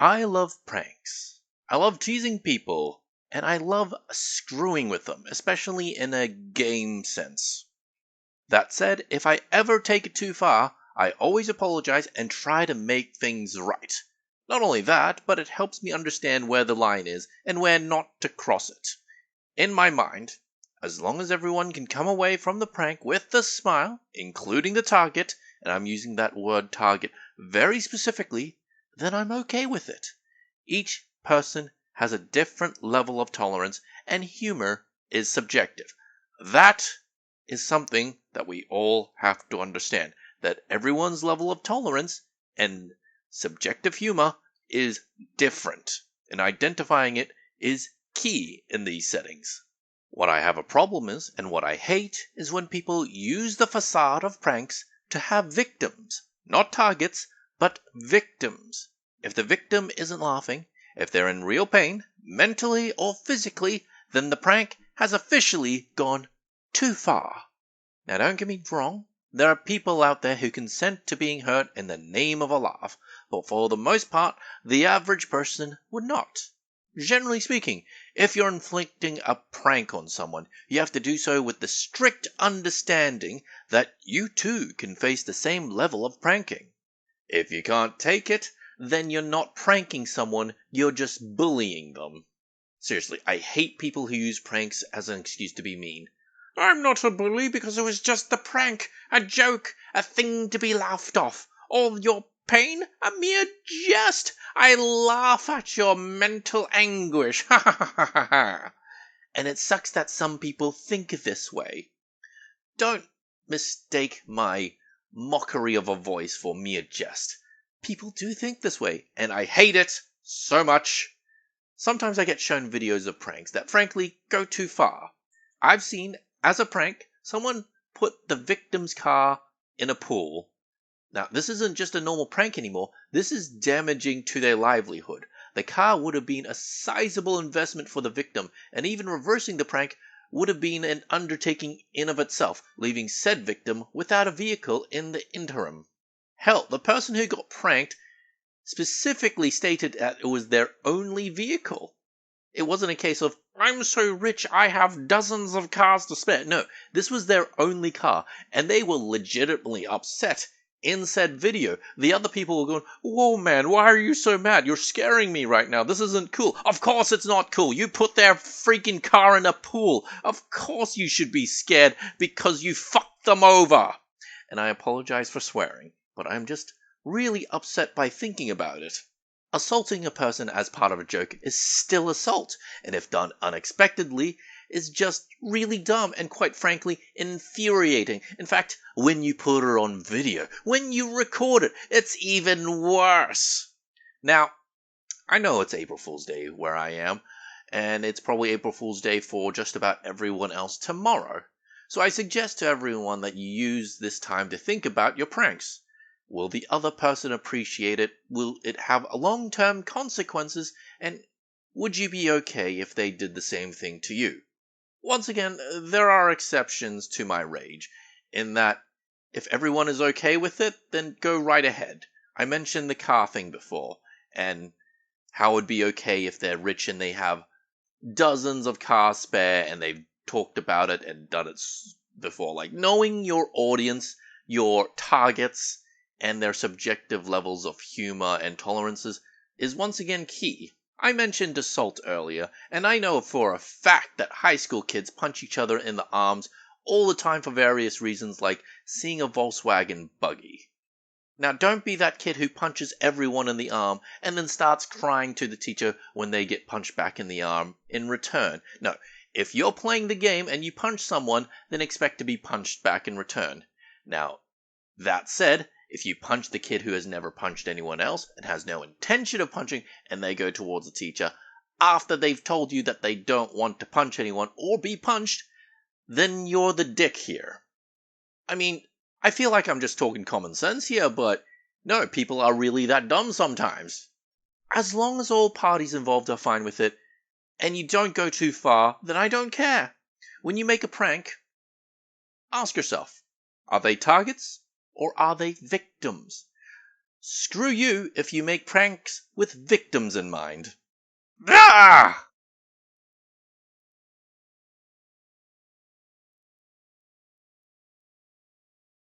I love pranks. I love teasing people, and I love screwing with them, especially in a game sense. That said, if I ever take it too far, I always apologize and try to make things right. Not only that, but it helps me understand where the line is and where not to cross it. In my mind, as long as everyone can come away from the prank with a smile, including the target, and I'm using that word target very specifically, then I'm okay with it. Each person has a different level of tolerance, and humor is subjective. That is something that we all have to understand, that everyone's level of tolerance and subjective humor is different, and identifying it is key in these settings. What I have a problem is, and what I hate, is when people use the facade of pranks to have victims. Not targets, but victims. If the victim isn't laughing, if they're in real pain, mentally or physically, then the prank has officially gone too far. Now don't get me wrong, there are people out there who consent to being hurt in the name of a laugh, but for the most part, the average person would not. Generally speaking, if you're inflicting a prank on someone, you have to do so with the strict understanding that you too can face the same level of pranking. If you can't take it, then you're not pranking someone, you're just bullying them. Seriously, I hate people who use pranks as an excuse to be mean. I'm not a bully because it was just a prank, a joke, a thing to be laughed off. All your pain, a mere jest. I laugh at your mental anguish. Ha ha ha ha ha. And it sucks that some people think this way. Don't mistake my mockery of a voice for mere jest. People do think this way, and I hate it so much. Sometimes I get shown videos of pranks that frankly go too far. I've seen, as a prank, someone put the victim's car in a pool. Now, this isn't just a normal prank anymore, this is damaging to their livelihood. The car would have been a sizable investment for the victim, and even reversing the prank would have been an undertaking in of itself, leaving said victim without a vehicle in the interim. Hell, the person who got pranked specifically stated that it was their only vehicle. It wasn't a case of, I'm so rich I have dozens of cars to spare. No, this was their only car, and they were legitimately upset in said video. The other people were going, whoa man, why are you so mad? You're scaring me right now. This isn't cool. Of course it's not cool. You put their freaking car in a pool. Of course you should be scared because you fucked them over. And I apologize for swearing, but I'm just really upset by thinking about it. Assaulting a person as part of a joke is still assault, and if done unexpectedly, is just really dumb and quite frankly infuriating. In fact, when you put it on video, when you record it, it's even worse. Now, I know it's April Fool's Day where I am, and it's probably April Fool's Day for just about everyone else tomorrow. So I suggest to everyone that you use this time to think about your pranks. Will the other person appreciate it? Will it have long-term consequences? And would you be okay if they did the same thing to you? Once again, there are exceptions to my rage, in that if everyone is okay with it, then go right ahead. I mentioned the car thing before, and how it would be okay if they're rich and they have dozens of cars spare and they've talked about it and done it before. Like, knowing your audience, your targets, and their subjective levels of humor and tolerances is once again key. I mentioned assault earlier, and I know for a fact that high school kids punch each other in the arms all the time for various reasons, like seeing a Volkswagen buggy. Now, don't be that kid who punches everyone in the arm and then starts crying to the teacher when they get punched back in the arm in return. No, if you're playing the game and you punch someone, then expect to be punched back in return. Now, that said, if you punch the kid who has never punched anyone else and has no intention of punching, and they go towards the teacher after they've told you that they don't want to punch anyone or be punched, then you're the dick here. I mean, I feel like I'm just talking common sense here, but no, people are really that dumb sometimes. As long as all parties involved are fine with it, and you don't go too far, then I don't care. When you make a prank, ask yourself, are they targets or are they victims? Screw you if you make pranks with victims in mind. Ah!